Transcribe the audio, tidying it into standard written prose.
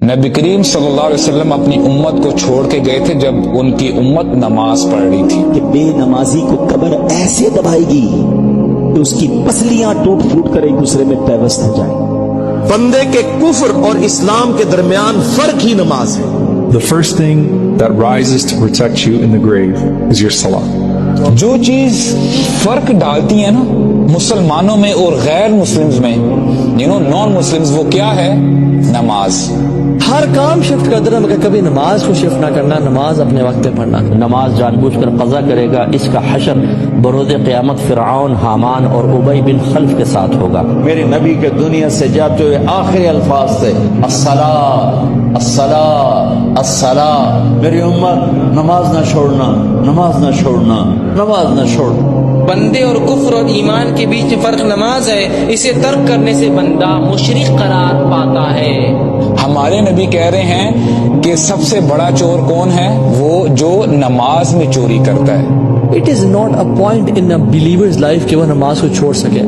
نبی کریم صلی اللہ علیہ وسلم اپنی امت کو چھوڑ کے گئے تھے جب ان کی امت نماز پڑھ رہی تھی کہ بے نمازی کو قبر ایسے دبائے گی کہ اس کی پسلیاں ٹوٹ پھوٹ کر ایک دوسرے میں پیوست ہو جائیں. بندے کے کفر اور اسلام کے درمیان فرق ہی نماز ہے. The first thing that rises to protect you in the grave is your salah. جو چیز فرق ڈالتی ہے نا مسلمانوں میں اور غیر مسلمز میں نان مسلمز، وہ کیا ہے؟ نماز. ہر کام شفٹ کرتے رہے مگر کبھی نماز کو شفٹ نہ کرنا، نماز اپنے وقت پہ پڑھنا. نماز جان بوجھ کر قضا کرے گا، اس کا حشر بروز قیامت فرعون، حامان اور ابی بن خلف کے ساتھ ہوگا. میرے نبی کے دنیا سے جاتے ہوئے آخری الفاظ تھے الصلاۃ الصلاۃ الصلاۃ. میری امت نماز نہ چھوڑنا، نماز نہ چھوڑنا، نماز نہ چھوڑنا. بندے اور کفر اور ایمان کے بیچ فرق نماز ہے. اسے ترک کرنے سے بندہ مشرک قرار پاتا ہے. ہمارے نبی کہہ رہے ہیں کہ سب سے بڑا چور کون ہے؟ وہ جو نماز میں چوری کرتا ہے. It is not a point in a believers life کہ وہ نماز کو چھوڑ سکے.